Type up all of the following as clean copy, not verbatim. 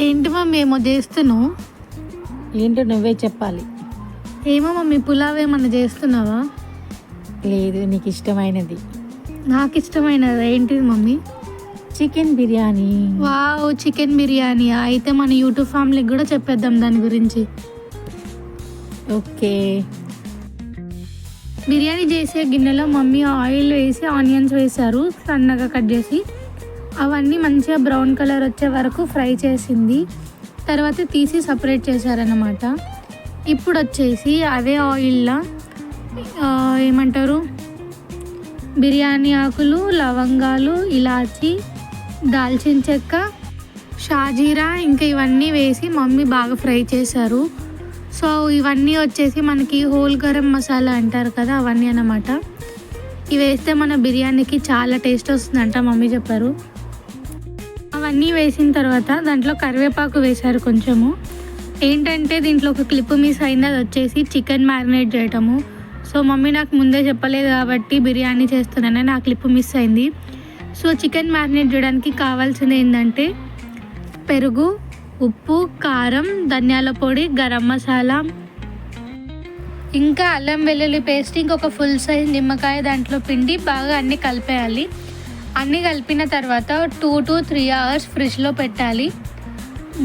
ఏంటి మమ్మీ ఏమో చేస్తున్నావు? ఏంటో నువ్వే చెప్పాలి. ఏమో మమ్మీ, పులావ్ ఏమన్నా చేస్తున్నావా? లేదు, నీకు ఇష్టమైనది. నాకు ఇష్టమైనది ఏంటిది mummy? Chicken biryani. Wow, chicken biryani. అయితే మన యూట్యూబ్ ఫ్యామిలీకి కూడా చెప్పేద్దాం దాని గురించి. ఓకే. బిర్యానీ చేసే గిన్నెలో మమ్మీ ఆయిల్ వేసి ఆనియన్స్ వేశారు సన్నగా కట్ చేసి. అవన్నీ మంచిగా బ్రౌన్ కలర్ వచ్చే వరకు ఫ్రై చేసింది. తర్వాత తీసి సపరేట్ చేశారన్నమాట. ఇప్పుడు వచ్చేసి అదే ఆయిల్లో ఏమంటారు, బిర్యానీ ఆకులు, లవంగాలు, ఇలాచి, దాల్చిన చెక్క, షాజీరా ఇంకా ఇవన్నీ వేసి మమ్మీ బాగా ఫ్రై చేశారు. సో ఇవన్నీ వచ్చేసి మనకి హోల్ గరం మసాలా అంటారు కదా, అవన్నీ అన్నమాట. ఇవి వేస్తే మన బిర్యానీకి చాలా టేస్ట్ వస్తుందంట మమ్మీ చెప్పారు. అవన్నీ వేసిన తర్వాత దాంట్లో కరివేపాకు వేశారు కొంచెము. ఏంటంటే దీంట్లో ఒక క్లిప్ మిస్ అయింది, అది వచ్చేసి చికెన్ మ్యారినేట్ చేయటము. సో మమ్మీ నాకు ముందే చెప్పలేదు కాబట్టి బిర్యానీ చేస్తున్నానని ఆ క్లిప్ మిస్ అయింది. సో చికెన్ మ్యారినేట్ చేయడానికి కావాల్సింది ఏంటంటే పెరుగు, ఉప్పు, కారం, ధనియాల పొడి, గరం మసాలా, ఇంకా అల్లం వెల్లుల్లి పేస్ట్, ఇంకొక ఫుల్ సైజ్ నిమ్మకాయ దాంట్లో పిండి బాగా అన్నీ కలిపేయాలి. అన్నీ కలిపిన తర్వాత 2 to 3 hours ఫ్రిడ్జ్లో పెట్టాలి.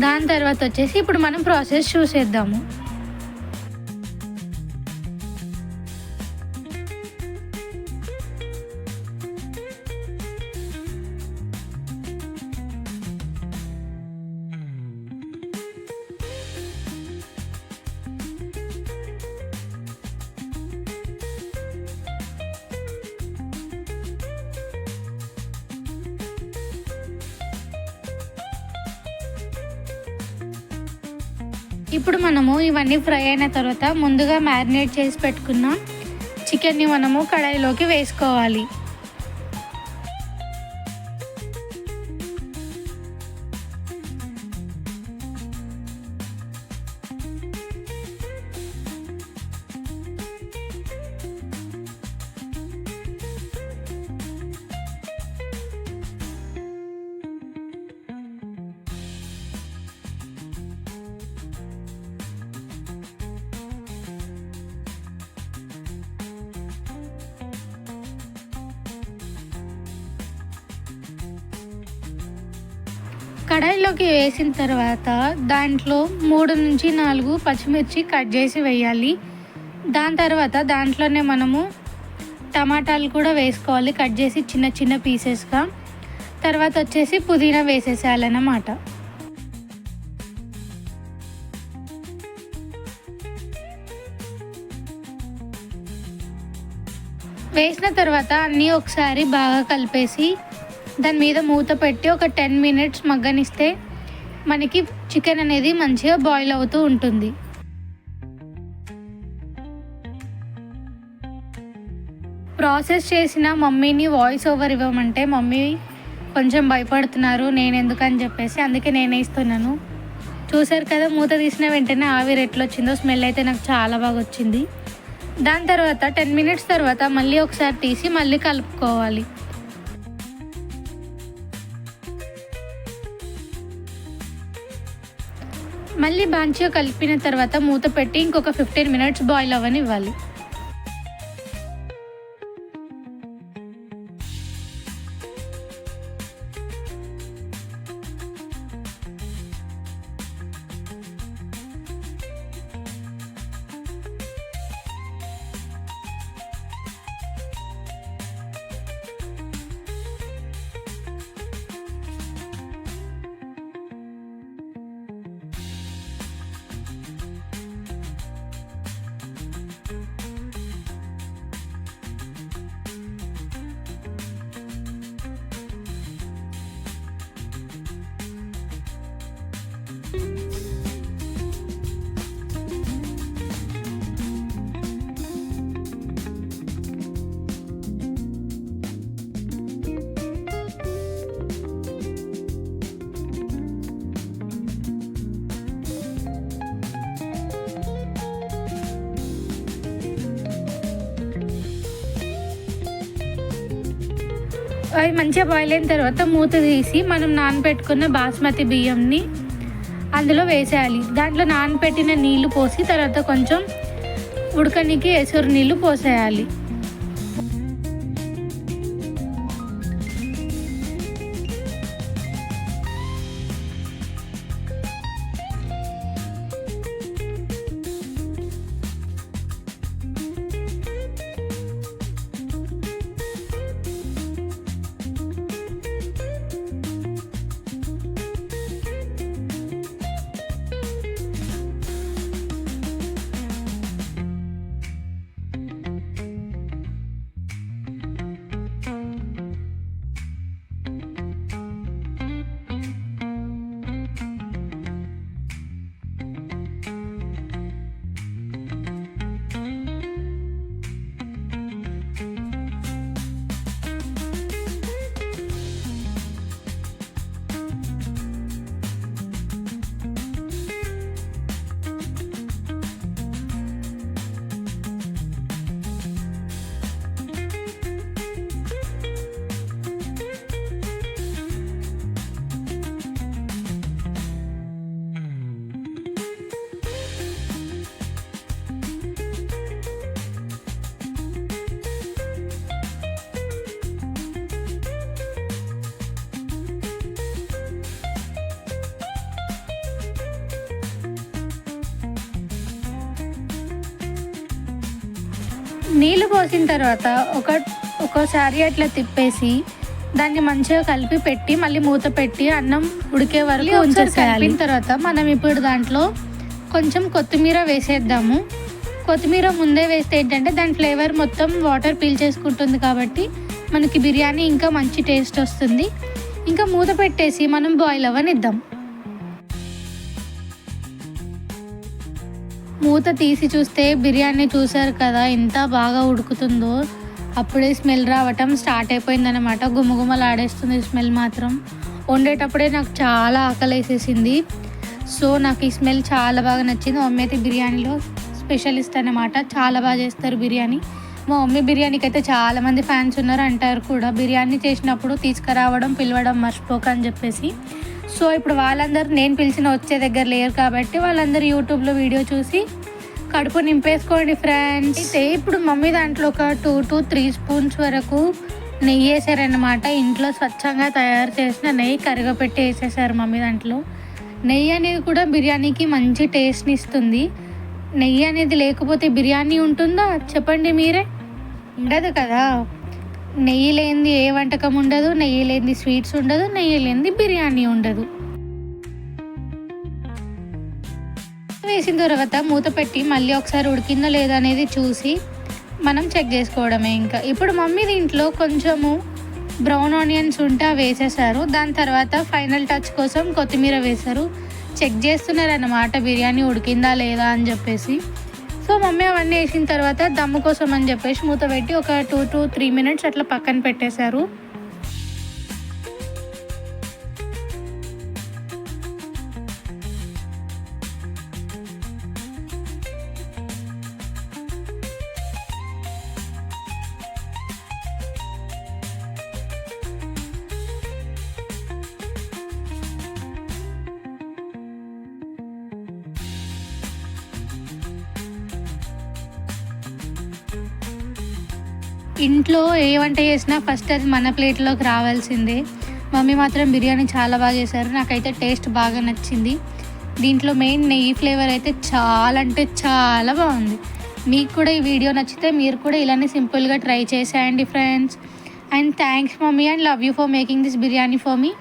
దాని తర్వాత వచ్చేసి ఇప్పుడు మనం ప్రాసెస్ చూసేద్దాము. ఇప్పుడు మనము ఇవన్నీ ఫ్రై అయిన తర్వాత ముందుగా మ్యారినేట్ చేసి పెట్టుకున్న చికెన్ని మనము కడాయిలోకి వేసుకోవాలి. కడాయిలోకి వేసిన తర్వాత దాంట్లో 3 నుంచి 4 పచ్చిమిర్చి కట్ చేసి వేయాలి. దాని తర్వాత దాంట్లోనే మనము టమాటాలు కూడా వేసుకోవాలి, కట్ చేసి చిన్న చిన్న పీసెస్గా. తర్వాత వచ్చేసి పుదీనా వేసేసేయాలన్నమాట. వేసిన తర్వాత అన్నీ ఒకసారి బాగా కలిపేసి దాని మీద మూత పెట్టి ఒక 10 minutes మగ్గనిస్తే మనకి చికెన్ అనేది మంచిగా బాయిల్ అవుతూ ఉంటుంది. ప్రాసెస్ చేసిన మమ్మీని వాయిస్ ఓవర్ ఇవ్వమంటే మమ్మీ కొంచెం భయపడుతున్నారు, నేను ఎందుకని చెప్పేసి, అందుకే నేనే ఇస్తున్నాను. చూసారు కదా, మూత తీసిన వెంటనే ఆవిరి ఎట్లా వచ్చిందో, స్మెల్ అయితే నాకు చాలా బాగా వచ్చింది. దాని తర్వాత 10 minutes తర్వాత మళ్ళీ ఒకసారి తీసి మళ్ళీ కలుపుకోవాలి. మళ్ళీ మంచిగా కలిపిన తర్వాత మూత పెట్టి ఇంకొక 15 minutes బాయిల్ అవ్వనివ్వాలి. అవి మంచిగా బాయిల్ అయిన తర్వాత మూత తీసి మనం నానబెట్టుకున్న బాస్మతి బియ్యంని అందులో వేసేయాలి. దాంట్లో నానబెట్టిన నీళ్లు పోసి తర్వాత కొంచెం ఉడకనికి ఎసురు నీళ్లు పోసేయాలి. నీళ్ళు పోసిన తర్వాత ఒకసారి అట్లా తిప్పేసి దాన్ని మంచిగా కలిపి పెట్టి మళ్ళీ మూత పెట్టి అన్నం ఉడికే వరకు ఉంచేసేయాలి. కలిపిన తర్వాత మనం ఇప్పుడు దాంట్లో కొంచెం కొత్తిమీర వేసేద్దాము. కొత్తిమీర ముందే వేస్తే ఏంటంటే దాని ఫ్లేవర్ మొత్తం వాటర్ పీల్చేసుకుంటుంది కాబట్టి మనకి బిర్యానీ ఇంకా మంచి టేస్ట్ వస్తుంది. ఇంకా మూత పెట్టేసి మనం బాయిల్ అవ్వనిద్దాం. మూత తీసి చూస్తే బిర్యానీ చూసారు కదా ఎంత బాగా ఉడుకుతుందో. అప్పుడే స్మెల్ రావటం స్టార్ట్ అయిపోయిందనమాట. గుమగుమలాడేస్తుంది స్మెల్ మాత్రం. వండేటప్పుడే నాకు చాలా ఆకలేసేసింది. సో నాకు ఈ స్మెల్ చాలా బాగా నచ్చింది. మా మమ్మీ అయితే బిర్యానీలో స్పెషలిస్ట్ అనమాట. చాలా బాగా చేస్తారు బిర్యానీ. మా మమ్మీ బిర్యానీకి అయితే చాలామంది ఫ్యాన్స్ ఉన్నారు అంటారు కూడా. బిర్యానీ చేసినప్పుడు తీసుకురావడం పిలవడం మర్చిపోక అని చెప్పేసి. సో ఇప్పుడు వాళ్ళందరూ నేను పిలిచిన వచ్చే దగ్గర లేరు కాబట్టి వాళ్ళందరూ యూట్యూబ్లో వీడియో చూసి కడుపు నింపేసుకోండి ఫ్రెండ్స్. అయితే ఇప్పుడు మమ్మీ దాంట్లో ఒక 2 to 3 స్పూన్స్ వరకు నెయ్యి వేసారనమాట. ఇంట్లో స్వచ్ఛంగా తయారు చేసిన నెయ్యి కరగపెట్టి వేసేసారు మమ్మీ దాంట్లో. నెయ్యి అనేది కూడా బిర్యానీకి మంచి టేస్ట్ని ఇస్తుంది. నెయ్యి అనేది లేకపోతే బిర్యానీ ఉంటుందా చెప్పండి మీరే? ఉండదు కదా. నెయ్యి లేనిది ఏ వంటకం ఉండదు, నెయ్యి లేనిది స్వీట్స్ ఉండదు, నెయ్యి లేనిది బిర్యానీ ఉండదు. వేసిన తర్వాత మూత పెట్టి మళ్ళీ ఒకసారి ఉడికిందో లేదా అనేది చూసి మనం చెక్ చేసుకోవడమే. ఇంకా ఇప్పుడు మమ్మీ దీంట్లో కొంచెము బ్రౌన్ ఆనియన్స్ ఉంటే అవి వేసేసారు. దాని తర్వాత ఫైనల్ టచ్ కోసం కొత్తిమీర వేశారు. చెక్ చేస్తున్నారన్నమాట బిర్యానీ ఉడికిందా లేదా అని చెప్పేసి. సో మమ్మీ అవన్నీ వేసిన తర్వాత దమ్ము కోసం అని చెప్పేసి మూత పెట్టి ఒక 2 to 3 minutes అట్లా పక్కన పెట్టేశారు. ఇంట్లో ఏ వంట చేసినా ఫస్ట్ అది మన ప్లేట్లోకి రావాల్సిందే. మమ్మీ మాత్రం బిర్యానీ చాలా బాగా చేశారు. నాకైతే టేస్ట్ బాగా నచ్చింది. దీంట్లో మెయిన్ నెయ్యి ఫ్లేవర్ అయితే చాలా అంటే చాలా బాగుంది. మీకు కూడా ఈ వీడియో నచ్చితే మీరు కూడా ఇలానే సింపుల్గా ట్రై చేసేయండి friends. And thanks mummy and love you for making this biryani for me.